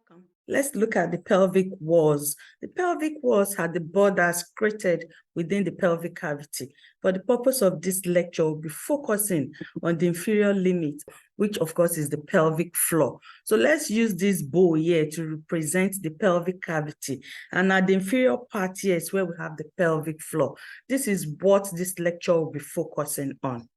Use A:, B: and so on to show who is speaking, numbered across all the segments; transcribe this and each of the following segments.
A: Welcome. Let's look at the pelvic walls. The pelvic walls are the borders created within the pelvic cavity. For the purpose of this lecture, we'll be focusing on the inferior limit, which of course is the pelvic floor. So let's use this bow here to represent the pelvic cavity. And at the inferior part here is where we have the pelvic floor. This is what this lecture will be focusing on.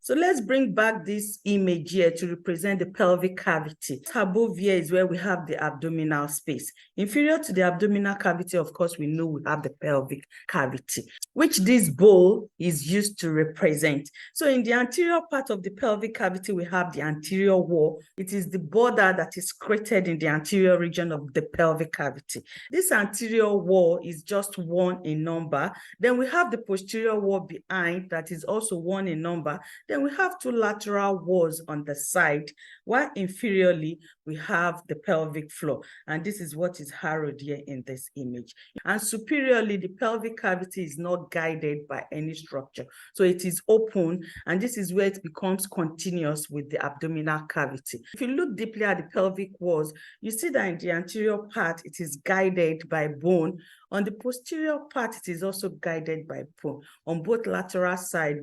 A: So let's bring back this image here to represent the pelvic cavity. Above here is where we have the abdominal space. Inferior to the abdominal cavity, of course, we know we have the pelvic cavity, which this bowl is used to represent. So in the anterior part of the pelvic cavity, we have the anterior wall. It is the border that is created in the anterior region of the pelvic cavity. This anterior wall is just 1 in number. Then we have the posterior wall behind that is also 1 in number. Then we have 2 lateral walls on the side, while inferiorly we have the pelvic floor. And this is what is harrowed here in this image. And superiorly, the pelvic cavity is not guided by any structure. So it is open, and this is where it becomes continuous with the abdominal cavity. If you look deeply at the pelvic walls, you see that in the anterior part, it is guided by bone. On the posterior part, it is also guided by bone. On both lateral sides,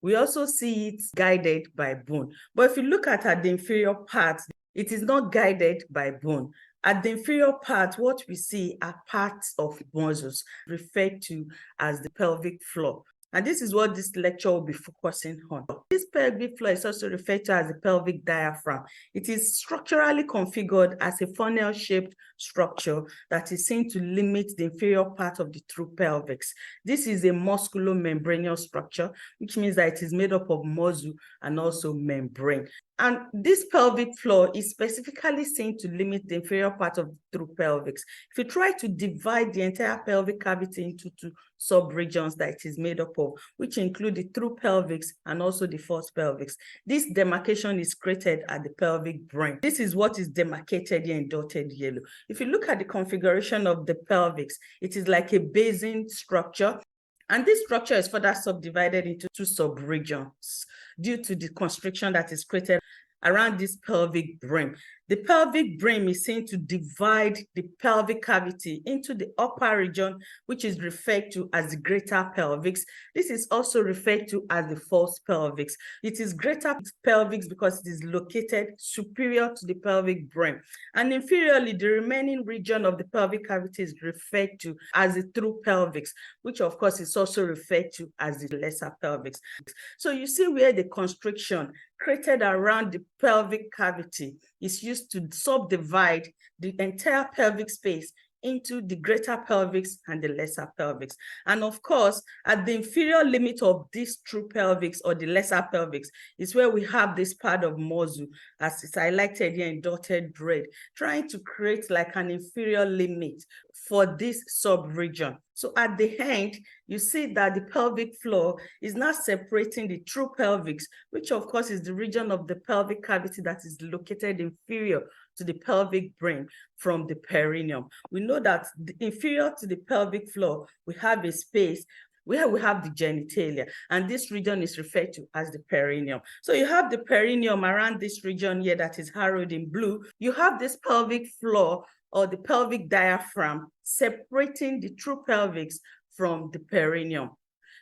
A: we also see it guided by bone. But if you look at the inferior part, it is not guided by bone. At the inferior part, what we see are parts of muscles referred to as the pelvic floor. And this is what this lecture will be focusing on. This pelvic floor is also referred to as the pelvic diaphragm. It is structurally configured as a funnel-shaped structure that is seen to limit the inferior part of the true pelvis. This is a muscular membranous structure, which means that it is made up of muscle and also membrane. And this pelvic floor is specifically seen to limit the inferior part of the true pelvis. If you try to divide the entire pelvic cavity into 2 subregions that it is made up of, which include the true pelvis and also the false pelvis, this demarcation is created at the pelvic brim. This is what is demarcated here in dotted yellow. If you look at the configuration of the pelvis, it is like a basin structure. And this structure is further subdivided into 2 subregions due to the constriction that is created around this pelvic brim. The pelvic brim is seen to divide the pelvic cavity into the upper region, which is referred to as the greater pelvis. This is also referred to as the false pelvis. It is greater pelvis because it is located superior to the pelvic brim. And inferiorly, the remaining region of the pelvic cavity is referred to as the true pelvis, which of course is also referred to as the lesser pelvis. So you see where the constriction created around the pelvic cavity is used to subdivide the entire pelvic space into the greater pelvis and the lesser pelvis. And of course, at the inferior limit of this true pelvis or the lesser pelvis is where we have this part of muscle, as it's highlighted here in dotted red, trying to create like an inferior limit for this sub-region. So at the end, you see that the pelvic floor is now separating the true pelvis, which of course is the region of the pelvic cavity that is located inferior to the pelvic brim, from the perineum. We know that inferior to the pelvic floor, we have a space where we have the genitalia, and this region is referred to as the perineum. So you have the perineum around this region here that is harrowed in blue. You have this pelvic floor or the pelvic diaphragm separating the true pelvis from the perineum.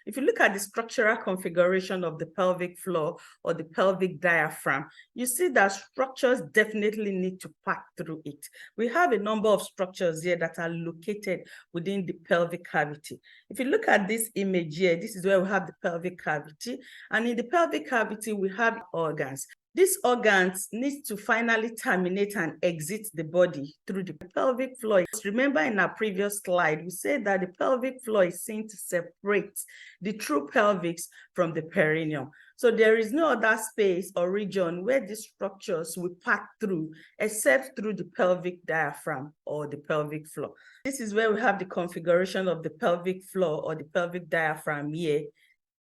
A: If you look at the structural configuration of the pelvic floor or the pelvic diaphragm, you see that structures definitely need to pass through it. We have a number of structures here that are located within the pelvic cavity. If you look at this image here, this is where we have the pelvic cavity. And in the pelvic cavity, we have organs. These organs need to finally terminate and exit the body through the pelvic floor. Remember in our previous slide, we said that the pelvic floor is seen to separate the true pelvis from the perineum. So there is no other space or region where these structures will pass through except through the pelvic diaphragm or the pelvic floor. This is where we have the configuration of the pelvic floor or the pelvic diaphragm here.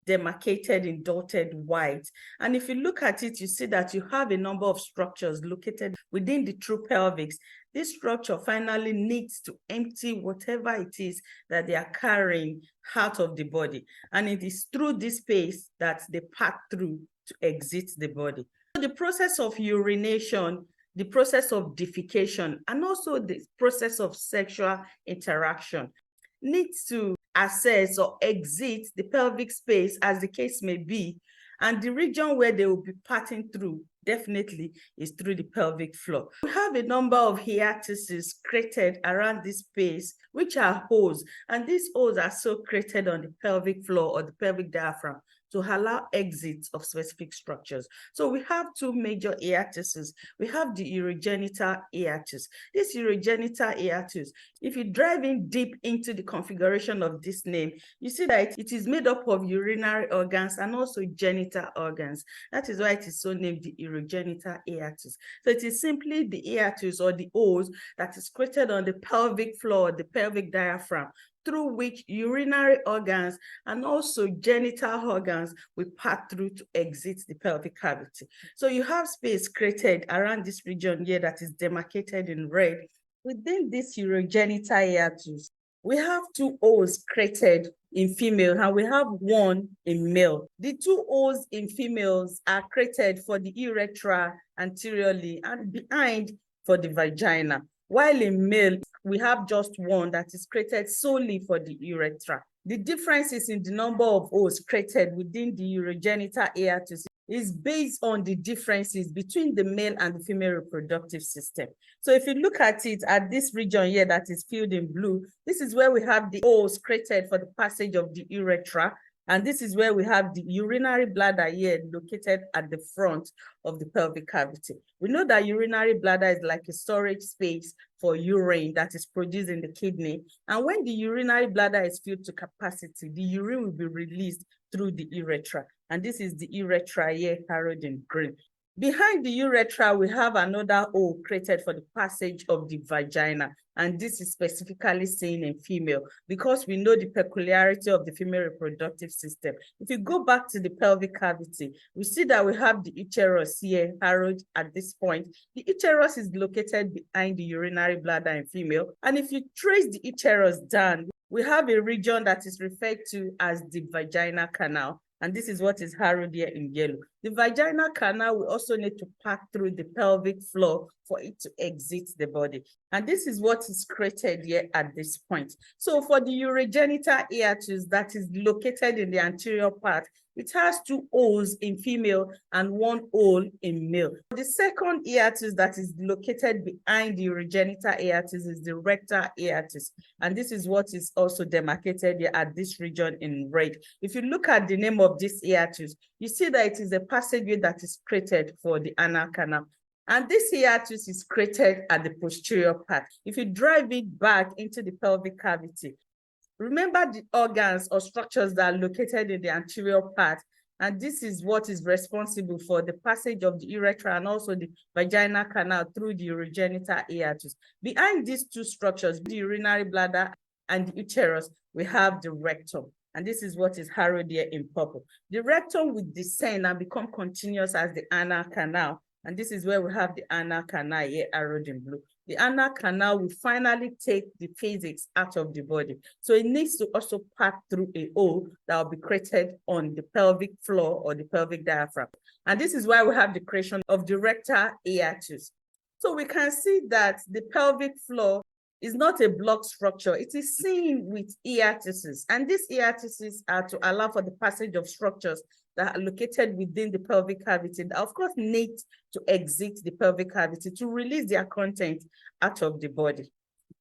A: demarcated in dotted white. And if you look at it, you see that you have a number of structures located within the true pelvis. This structure finally needs to empty whatever it is that they are carrying out of the body. And it is through this space that they pass through to exit the body. So the process of urination, the process of defecation, and also the process of sexual interaction needs to access or exit the pelvic space, as the case may be, and the region where they will be passing through definitely is through the pelvic floor. We have a number of hiatuses created around this space, which are holes, and these holes are so created on the pelvic floor or the pelvic diaphragm to allow exit of specific structures. So we have two major hiatuses. We have the urogenital hiatus. This urogenital hiatus, if you drive in deep into the configuration of this name, you see that it is made up of urinary organs and also genital organs. That is why it is so named the urogenital hiatus. So it is simply the hiatus or the holes that is created on the pelvic floor, the pelvic diaphragm, through which urinary organs and also genital organs will pass through to exit the pelvic cavity. So you have space created around this region here that is demarcated in red. Within this urogenital hiatus, we have two holes created in female and we have one in male. The two holes in females are created for the urethra anteriorly and behind for the vagina, while in male, we have just one that is created solely for the urethra. The differences in the number of holes created within the urogenital hiatus is based on the differences between the male and the female reproductive system. So if you look at it at this region here that is filled in blue, this is where we have the holes created for the passage of the urethra. And this is where we have the urinary bladder here located at the front of the pelvic cavity. We know that urinary bladder is like a storage space for urine that is produced in the kidney. And when the urinary bladder is filled to capacity, the urine will be released through the urethra. And this is the urethra here, arrowed in green. Behind the urethra, we have another hole created for the passage of the vagina. And this is specifically seen in female because we know the peculiarity of the female reproductive system. If you go back to the pelvic cavity, we see that we have the uterus here, arrowed at this point. The uterus is located behind the urinary bladder in female. And if you trace the uterus down, we have a region that is referred to as the vaginal canal. And this is what is harrowed here in yellow. The vaginal canal will also need to pass through the pelvic floor for it to exit the body. And this is what is created here at this point. So for the urogenital hiatus that is located in the anterior part, it has two holes in female and one hole in male. The second hiatus that is located behind the urogenital hiatus is the rectal hiatus. And this is what is also demarcated here at this region in red. If you look at the name of this hiatus, you see that it is a passageway that is created for the anal canal. And this hiatus is created at the posterior part. If you drive it back into the pelvic cavity, remember the organs or structures that are located in the anterior part, and this is what is responsible for the passage of the urethra and also the vaginal canal through the urogenital hiatus. Behind these two structures, the urinary bladder and the uterus, we have the rectum. And this is what is harrowed here in purple. The rectum will descend and become continuous as the anal canal. And this is where we have the anal canal here arrowed in blue. The anal canal will finally take the physics out of the body. So it needs to also pass through a hole that will be created on the pelvic floor or the pelvic diaphragm. And this is why we have the creation of the rectal hiatus. So we can see that the pelvic floor is not a block structure. It is seen with hiatuses. And these hiatuses are to allow for the passage of structures that are located within the pelvic cavity that of course need to exit the pelvic cavity to release their content out of the body.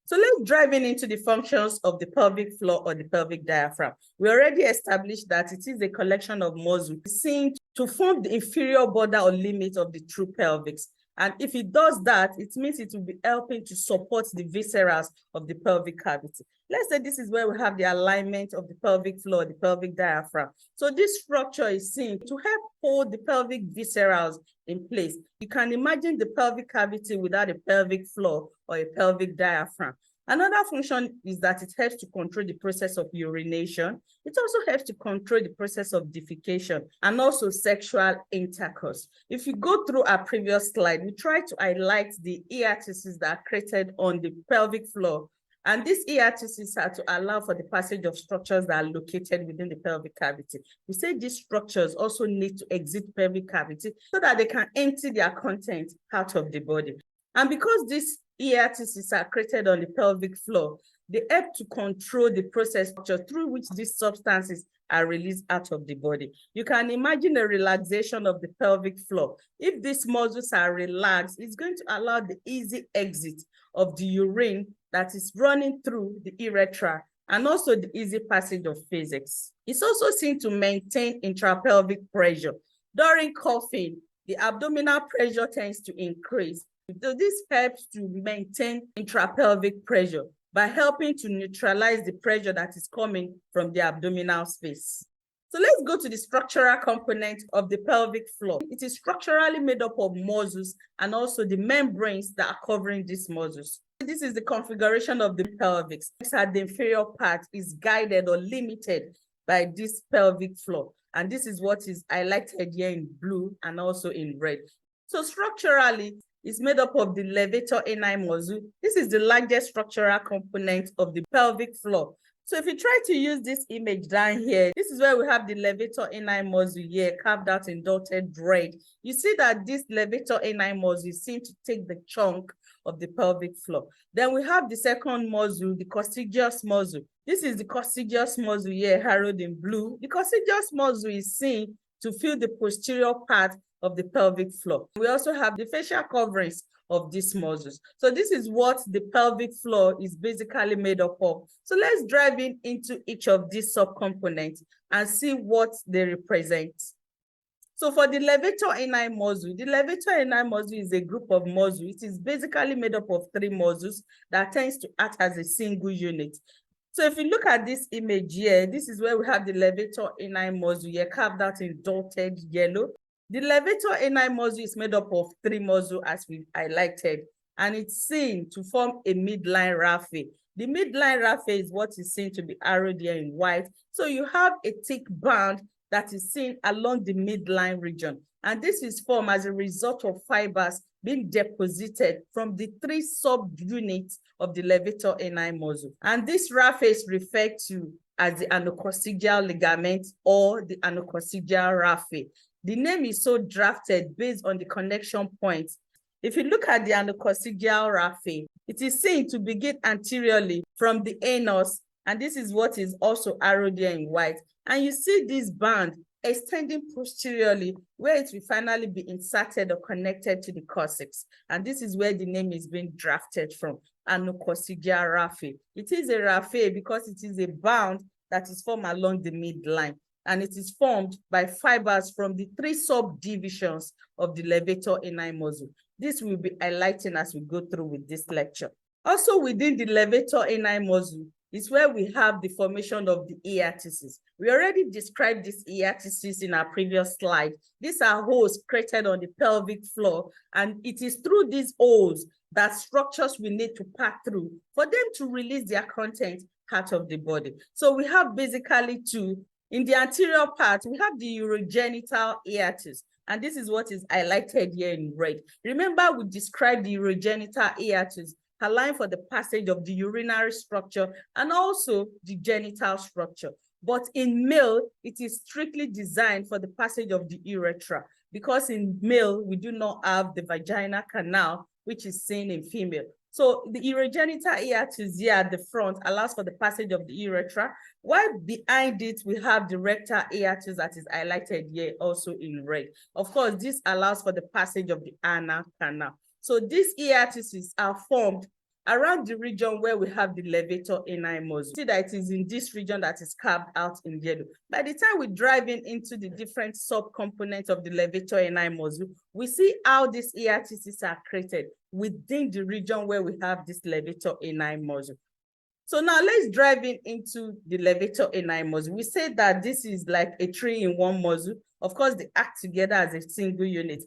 A: So let's dive into the functions of the pelvic floor or the pelvic diaphragm. We already established that it is a collection of muscles seen to form the inferior border or limit of the true pelvis. And if it does that, it means it will be helping to support the viscera of the pelvic cavity. Let's say this is where we have the alignment of the pelvic floor, the pelvic diaphragm. So this structure is seen to help hold the pelvic viscera in place. You can imagine the pelvic cavity without a pelvic floor or a pelvic diaphragm. Another function is that it helps to control the process of urination. It also helps to control the process of defecation and also sexual intercourse. If you go through our previous slide, we try to highlight the eartices that are created on the pelvic floor. And these eartices are to allow for the passage of structures that are located within the pelvic cavity. We say these structures also need to exit pelvic cavity so that they can empty their content out of the body. And because these eartices are created on the pelvic floor, they help to control the process through which these substances are released out of the body. You can imagine a relaxation of the pelvic floor. If these muscles are relaxed, it's going to allow the easy exit of the urine that is running through the urethra and also the easy passage of physics. It's also seen to maintain intrapelvic pressure. During coughing, the abdominal pressure tends to increase. So this helps to maintain intrapelvic pressure by helping to neutralize the pressure that is coming from the abdominal space. So let's go to the structural component of the pelvic floor. It is structurally made up of muscles and also the membranes that are covering these muscles. This is the configuration of the pelvis. The inferior part is guided or limited by this pelvic floor. And this is what is highlighted here in blue and also in red. So structurally, it's made up of the levator ani muscle. This is the largest structural component of the pelvic floor. So if you try to use this image down here, this is where we have the levator ani muscle here, carved out in dotted red. You see that this levator ani muscle seems to take the chunk of the pelvic floor. Then we have the second muscle, the coccygeus muscle. This is the coccygeus muscle here, arrowed in blue. The coccygeus muscle is seen to fill the posterior part of the pelvic floor. We also have the facial coverings of these muscles. So this is what the pelvic floor is basically made up of. So let's dive into each of these subcomponents and see what they represent. So for the levator ani muscle, the levator ani muscle is a group of muscles. It is basically made up of 3 muscles that tends to act as a single unit. So if you look at this image here, this is where we have the levator ani muscle here, carved out in dotted yellow. The levator ani muscle is made up of 3 muscles as we highlighted, and it's seen to form a midline raphe. The midline raphe is what is seen to be arrowed here in white. So you have a thick band that is seen along the midline region. And this is formed as a result of fibers being deposited from the 3 subunits of the levator ani muscle. And this raphe is referred to as the anococcygeal ligament or the anococcygeal raphe. The name is so drafted based on the connection points. If you look at the anococcygeal raphe, it is seen to begin anteriorly from the anus, and this is what is also arrowed here in white. And you see this band extending posteriorly, where it will finally be inserted or connected to the coccyx. And this is where the name is being drafted from, anococcygeal raphe. It is a raphe because it is a band that is formed along the midline, and it is formed by fibers from the 3 subdivisions of the levator ani muscle. This will be highlighting as we go through with this lecture. Also within the levator ani muscle is where we have the formation of the eartices. We already described these eartices in our previous slide. These are holes created on the pelvic floor, and it is through these holes that structures will need to pass through for them to release their content out of the body. So we have basically 2. In the anterior part, we have the urogenital eartis, and this is what is highlighted here in red. Remember, we described the urogenital eartis, allowing for the passage of the urinary structure and also the genital structure. But in male, it is strictly designed for the passage of the urethra, because in male, we do not have the vaginal canal, which is seen in female. So the urogenital eartis here at the front allows for the passage of the urethra, while behind it, we have the rectal eartis that is highlighted here also in red. Of course, this allows for the passage of the anal canal. So these eartices are formed around the region where we have the levator ani muscle. See that it is in this region that is carved out in yellow. By the time we drive into the different subcomponents of the levator ani muscle, we see how these eartices are created within the region where we have this levator ani muscle. So now let's drive into the levator ani muscle. We say that this is like a 3-in-1 muscle. Of course, they act together as a single unit.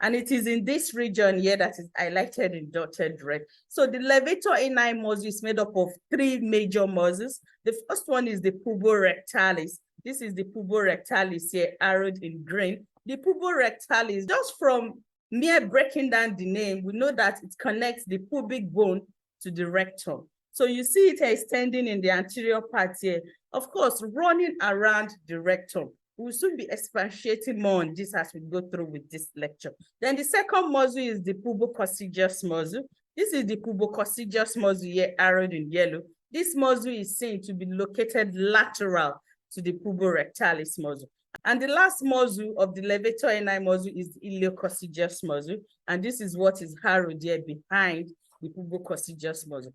A: And it is in this region here that is highlighted in dotted red. So the levator ani muscle is made up of 3 major muscles. The first one is the puborectalis. This is the puborectalis here, arrowed in green. The puborectalis, just from mere breaking down the name, we know that it connects the pubic bone to the rectum. So you see it extending in the anterior part here, of course, running around the rectum. We'll soon be expatiating more on this as we go through with this lecture. Then the second muscle is the pubococcygeus muscle. This is the pubococcygeus muscle here, arrowed in yellow. This muscle is seen to be located lateral to the puborectalis muscle. And the last muscle of the levator ani muscle is the iliococcygeus muscle. And this is what is arrowed here behind the pubococcygeus muscle.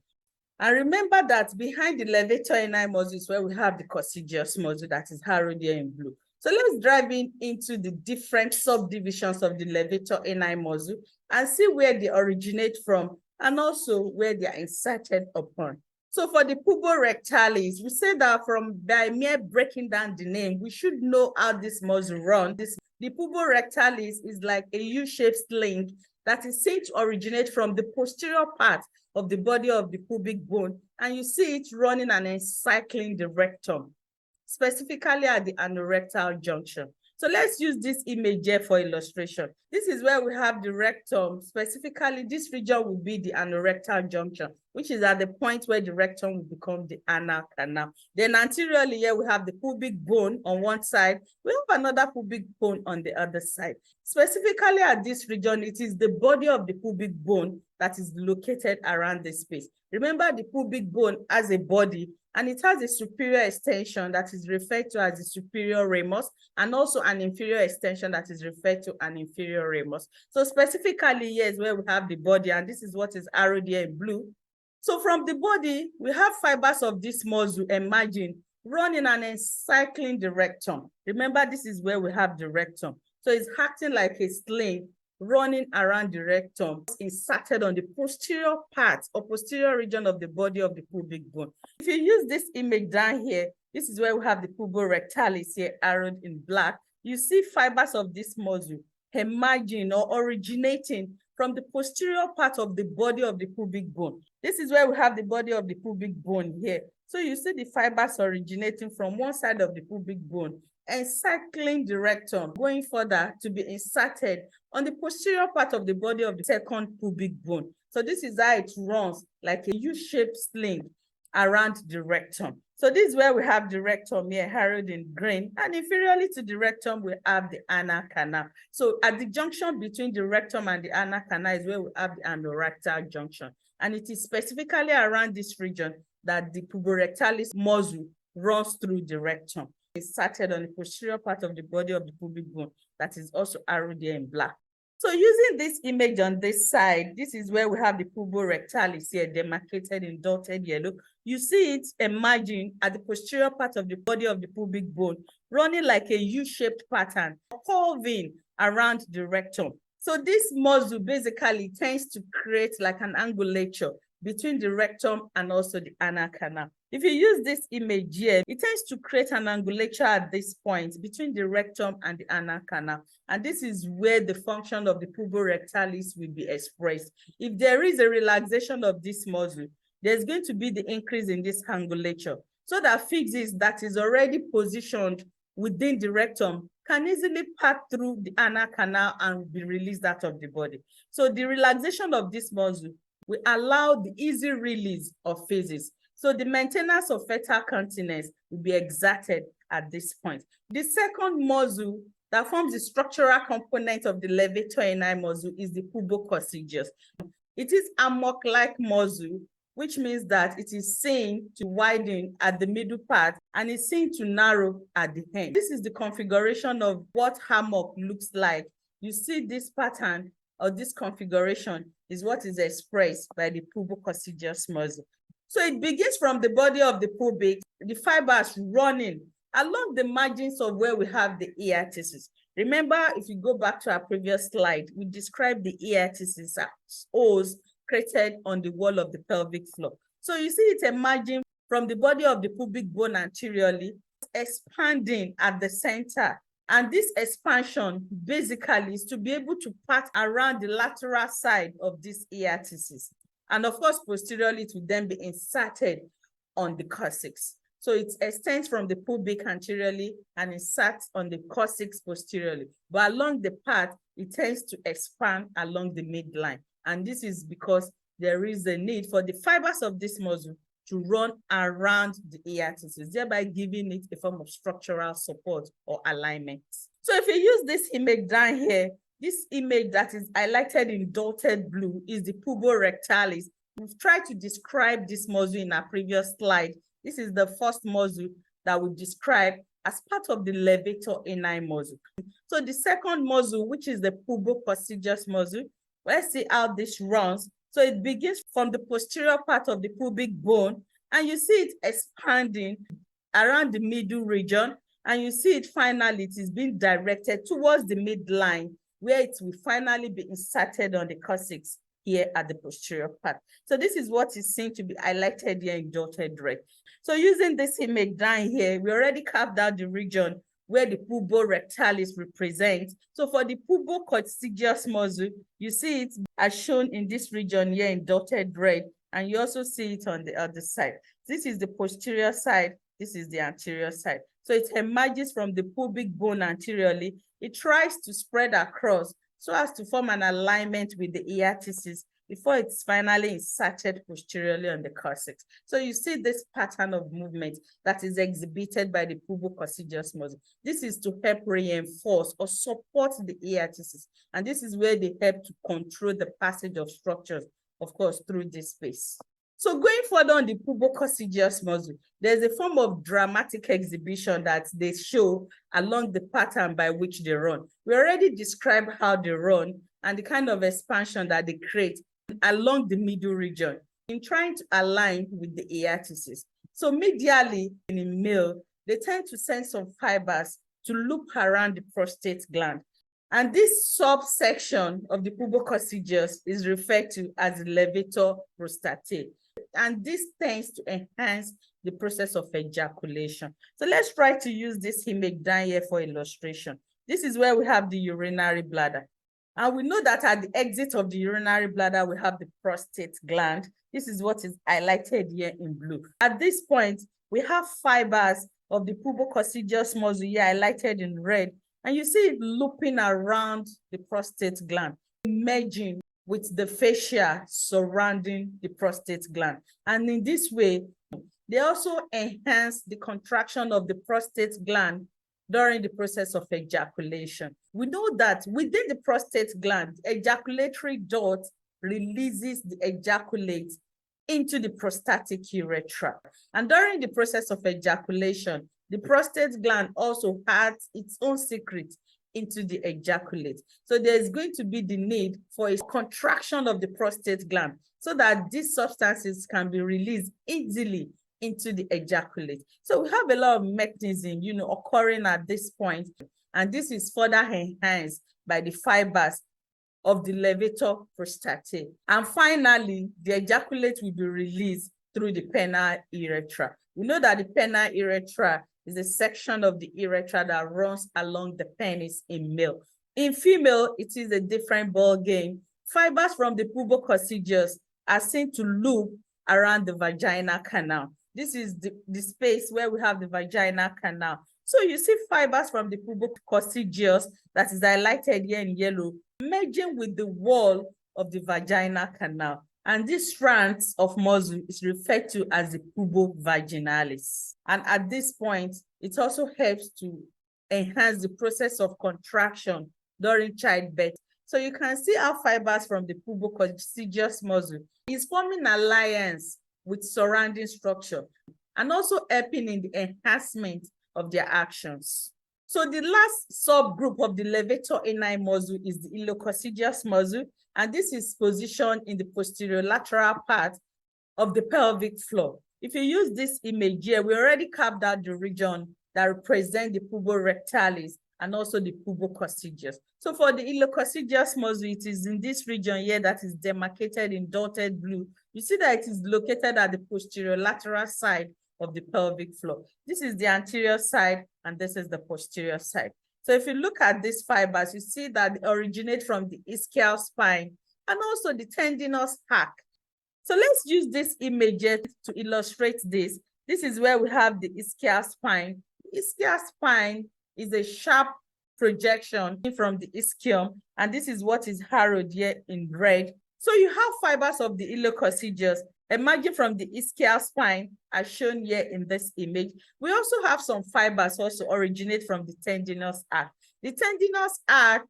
A: And remember that behind the levator ani muscle is where we have the coccygeus muscle that is arrowed here in blue. So let's dive into the different subdivisions of the levator ani muscle and see where they originate from and also where they are inserted upon. So for the puborectalis, we say that by mere breaking down the name, we should know how this muscle runs. The puborectalis is like a U-shaped sling that is seen to originate from the posterior part of the body of the pubic bone, and you see it running and encircling the rectum, specifically at the anorectal junction. So let's use this image here for illustration. This is where we have the rectum. Specifically, this region will be the anorectal junction, which is at the point where the rectum will become the anal canal. Then anteriorly here, we have the pubic bone on one side. We have another pubic bone on the other side. Specifically at this region, it is the body of the pubic bone that is located around this space. Remember, the pubic bone has a body, and it has a superior extension that is referred to as the superior ramus, and also an inferior extension that is referred to an inferior ramus. So specifically, here is where we have the body, and this is what is arrowed here in blue. So from the body, we have fibers of this muscle emerging, running and encircling the rectum. Remember, this is where we have the rectum. So it's acting like a sling, running around the rectum, inserted on the posterior part or posterior region of the body of the pubic bone. If you use this image down here, this is where we have the puborectalis here, arrowed in black. You see fibers of this muscle emerging or originating from the posterior part of the body of the pubic bone. This is where we have the body of the pubic bone here. So you see the fibers originating from one side of the pubic bone, encircling the rectum, going further to be inserted on the posterior part of the body of the second pubic bone. So this is how it runs, like a U-shaped sling around the rectum. So this is where we have the rectum here, arrowed in green, and inferiorly to the rectum, we have the anal canal. So at the junction between the rectum and the anal canal is where we have the anorectal junction. And it is specifically around this region that the puborectalis muscle runs through the rectum. Inserted on the posterior part of the body of the pubic bone that is also arrowed here in black. So using this image on this side, this is where we have the puborectalis here demarcated in dotted yellow. You see it emerging at the posterior part of the body of the pubic bone, running like a U-shaped pattern, curving around the rectum. So this muscle basically tends to create like an angulature between the rectum and also the anal canal. If you use this image here, it tends to create an angulature at this point between the rectum and the anal canal. And this is where the function of the puborectalis will be expressed. If there is a relaxation of this muscle, there's going to be the increase in this angulature. So that fixes that is already positioned within the rectum can easily pass through the anal canal and be released out of the body. So the relaxation of this muscle will allow the easy release of feces. So the maintenance of fetal continence will be exerted at this point. The second muscle that forms the structural component of the levator ani muscle is the pubococcygeus. It is a hammock-like muscle, which means that it is seen to widen at the middle part and is seen to narrow at the end. This is the configuration of what hammock looks like. You see this pattern or this configuration is what is expressed by the pubococcygeus muscle. So it begins from the body of the pubic, the fibers running along the margins of where we have the eartices. Remember, if you go back to our previous slide, we described the eartices as O's created on the wall of the pelvic floor. So you see it emerging from the body of the pubic bone anteriorly, expanding at the center And this expansion basically is to be able to pass around the lateral side of this hiatus. And of course, posteriorly, it will then be inserted on the coccyx. So it extends from the pubic anteriorly and inserts on the coccyx posteriorly. But along the path, it tends to expand along the midline. And this is because there is a need for the fibers of this muscle to run around the hiatus, thereby giving it a form of structural support or alignment. So if you use this image down here, this image that is highlighted in dotted blue is the puborectalis. We've tried to describe this muscle in our previous slide. This is the first muscle that we described as part of the levator ani muscle. So the second muscle, which is the Coccygeus muscle, let's see how this runs. So it begins from the posterior part of the pubic bone, and you see it expanding around the middle region, and you see it finally, it is being directed towards the midline, where it will finally be inserted on the coccyx here at the posterior part. So this is what is seen to be highlighted here in dotted red. So using this image down here, we already carved out the region where the puborectalis represents. So for the Coccygeus muscle, you see it as shown in this region here in dotted red, and you also see it on the other side. This is the posterior side, this is the anterior side. So it emerges from the pubic bone anteriorly. It tries to spread across so as to form an alignment with the hiatus before it's finally inserted posteriorly on the coccyx. So you see this pattern of movement that is exhibited by the Coccygeus muscle. This is to help reinforce or support the hiatus, and this is where they help to control the passage of structures, of course, through this space. So going further on the Coccygeus muscle, there's a form of dramatic exhibition that they show along the pattern by which they run. We already described how they run and the kind of expansion that they create along the middle region in trying to align with the hiatus. So medially in a male, they tend to send some fibers to loop around the prostate gland. And this subsection of the Coccygeus is referred to as the levator prostate. And this tends to enhance the process of ejaculation. So let's try to use this image down here for illustration. This is where we have the urinary bladder. And we know that at the exit of the urinary bladder, we have the prostate gland. This is what is highlighted here in blue. At this point, we have fibers of the Coccygeus muscle here highlighted in red. And you see it looping around the prostate gland, merging with the fascia surrounding the prostate gland. And in this way, they also enhance the contraction of the prostate gland during the process of ejaculation. We know that within the prostate gland, the ejaculatory duct releases the ejaculate into the prostatic urethra. And during the process of ejaculation, the prostate gland also adds its own secret into the ejaculate. So there's going to be the need for a contraction of the prostate gland so that these substances can be released easily into the ejaculate. So we have a lot of mechanism, occurring at this point, and this is further enhanced by the fibers of the levator prostate. And finally, the ejaculate will be released through the penile urethra. We know that the penile urethra is a section of the urethra that runs along the penis in male. In female, it is a different ball game. Fibers from the Coccygeus are seen to loop around the vaginal canal. This is the space where we have the vaginal canal. So you see fibers from the Coccygeus that is highlighted here in yellow, merging with the wall of the vaginal canal. And this strands of muscle is referred to as the pubovaginalis. And at this point, it also helps to enhance the process of contraction during childbirth. So you can see how fibers from the Coccygeus muscle is forming alliance with surrounding structure and also helping in the enhancement of their actions. So the last subgroup of the levator ani muscle is the Coccygeus muscle, and this is positioned in the posterior lateral part of the pelvic floor. If you use this image here, we already carved out the region that represent the puborectalis and also the Coccygeus. So for the Coccygeus muscle, it is in this region here that is demarcated in dotted blue. You see that it is located at the posterior lateral side of the pelvic floor. This is the anterior side and this is the posterior side. So if you look at these fibers, you see that they originate from the ischial spine and also the tendinous arc. So let's use this image to illustrate this. This is where we have the ischial spine. The ischial spine is a sharp projection from the ischium, and this is what is harrowed here in red. So you have fibers of the Coccygeus emerging from the ischial spine, as shown here in this image. We also have some fibers also originate from the tendinous arc. The tendinous arc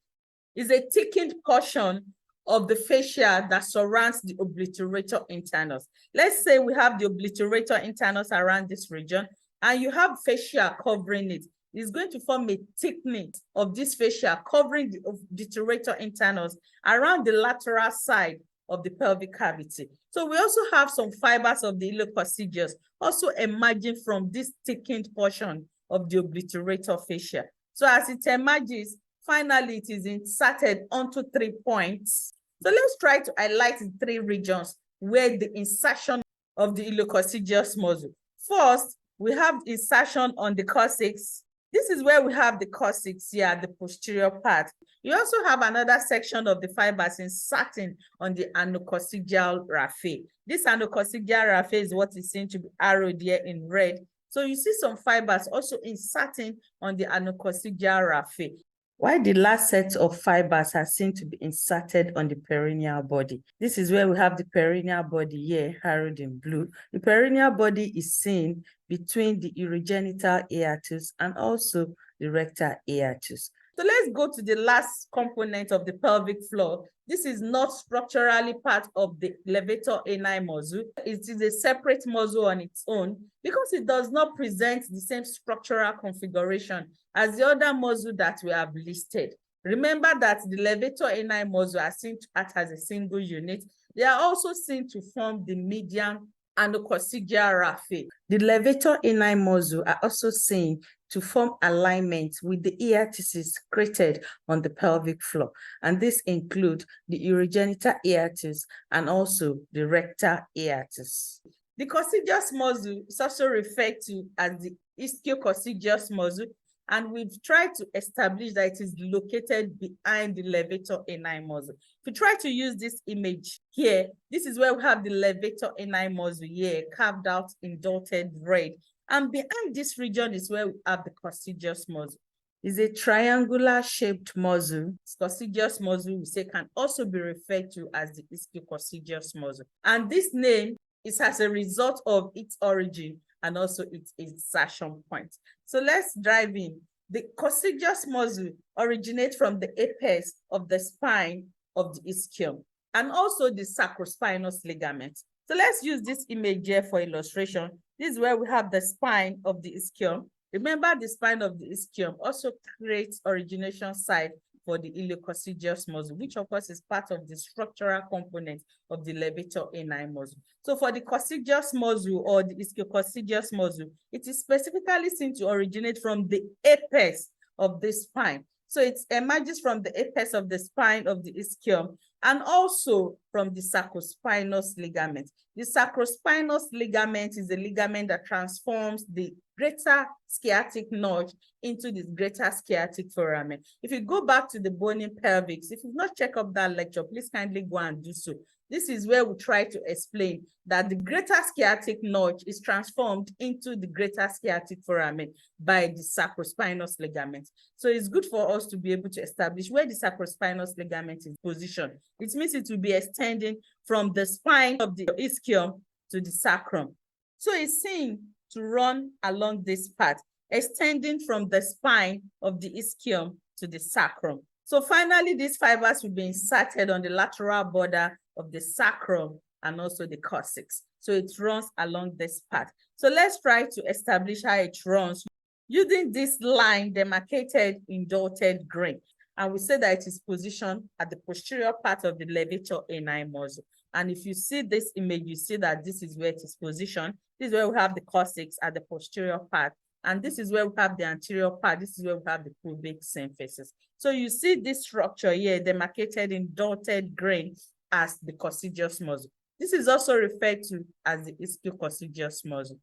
A: is a thickened portion of the fascia that surrounds the obliterator internus. Let's say we have the obliterator internus around this region, and you have fascia covering it. It's going to form a thickening of this fascia covering the obliterator internus around the lateral side of the pelvic cavity. So we also have some fibers of the Coccygeus also emerging from this thickened portion of the obliterator fascia. So as it emerges, finally it is inserted onto 3 points. So let's try to highlight the 3 regions where the insertion of the Coccygeus muscle. First, we have insertion on the coccyx. This is where we have the coccyx here, the posterior part. You also have another section of the fibers inserting on the anococcygeal raphe. This anococcygeal raphe is what is seen to be arrowed here in red. So you see some fibers also inserting on the anococcygeal raphe, while the last set of fibers are seen to be inserted on the perineal body. This is where we have the perineal body here, harrowed in blue. The perineal body is seen between the urogenital hiatus and also the rectal hiatus. So let's go to the last component of the pelvic floor. This is not structurally part of the Levator Ani muscle. It is a separate muscle on its own because it does not present the same structural configuration as the other muscle that we have listed. Remember that the Levator Ani muscle are seen to act as a single unit. They are also seen to form the median anococcygeal raphe. The Levator Ani muscle are also seen to form alignment with the hiatuses created on the pelvic floor, and this include the urogenital hiatus and also the rectal hiatus. The coccygeus muscle is also referred to as the ischio-coccygeus muscle, and we've tried to establish that it is located behind the Levator Ani muscle. If you try to use this image here, this is where we have the Levator Ani muscle here, carved out in dotted red. And behind this region is where we have the coccygeus muscle. It's a triangular shaped muscle. Coccygeus muscle, we say, can also be referred to as the ischio-coccygeus muscle. And this name is as a result of its origin and also its insertion point. So let's dive in. The coccygeus muscle originates from the apex of the spine of the ischium and also the sacrospinous ligament. So let's use this image here for illustration. This is where we have the spine of the ischium. Remember, the spine of the ischium also creates origination site for the iliococcygeus muscle, which of course is part of the structural component of the Levator Ani muscle. So for the coccygeus muscle or the ischio-coccygeus muscle, it is specifically seen to originate from the apex of the spine. So it emerges from the apex of the spine of the ischium and also from the sacrospinous ligament. The sacrospinous ligament is a ligament that transforms the greater sciatic notch into this greater sciatic foramen. If you go back to the bony pelvis, if you've not checked up that lecture, please kindly go and do so. This is where we try to explain that the greater sciatic notch is transformed into the greater sciatic foramen by the sacrospinous ligament. So it's good for us to be able to establish where the sacrospinous ligament is positioned. It means it will be extending from the spine of the ischium to the sacrum. So it's seen to run along this path, extending from the spine of the ischium to the sacrum. So finally, these fibers will be inserted on the lateral border of the sacrum and also the coccyx. So it runs along this path. So let's try to establish how it runs using this line demarcated in dotted green. And we say that it is positioned at the posterior part of the Levator Ani muscle. And if you see this image, you see that this is where it is positioned. This is where we have the coccyx at the posterior part. And this is where we have the anterior part. This is where we have the pubic symphysis. So you see this structure here demarcated in dotted green as the coccygeus muscle. This is also referred to as the ischio-coccygeus muscle.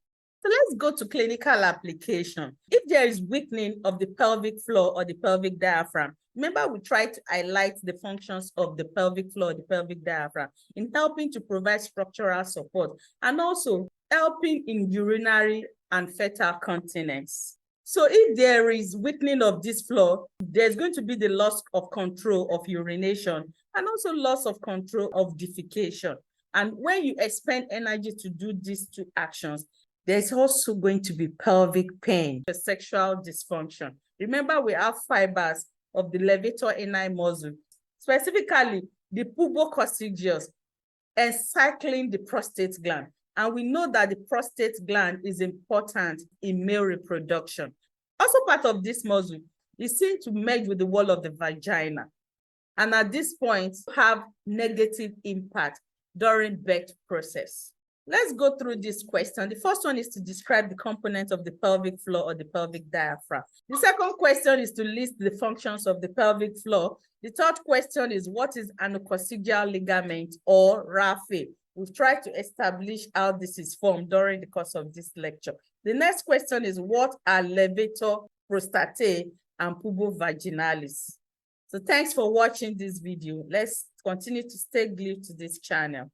A: So let's go to clinical application. If there is weakening of the pelvic floor or the pelvic diaphragm, remember we tried to highlight the functions of the pelvic floor, the pelvic diaphragm, in helping to provide structural support and also helping in urinary and fetal continence. So if there is weakening of this floor, there's going to be the loss of control of urination and also loss of control of defecation. And when you expend energy to do these two actions, there's also going to be pelvic pain, sexual dysfunction. Remember, we have fibers of the levator ani muscle, specifically the Coccygeus, encircling the prostate gland. And we know that the prostate gland is important in male reproduction. Also part of this muscle is seen to merge with the wall of the vagina. And at this point, have negative impact during birth process. Let's go through this question. The first one is to describe the components of the pelvic floor or the pelvic diaphragm. The second question is to list the functions of the pelvic floor. The third question is, what is anococcygeal ligament or raphe? We've tried to establish how this is formed during the course of this lecture. The next question is, what are levator prostatae and pubovaginalis? So thanks for watching this video. Let's continue to stay glued to this channel.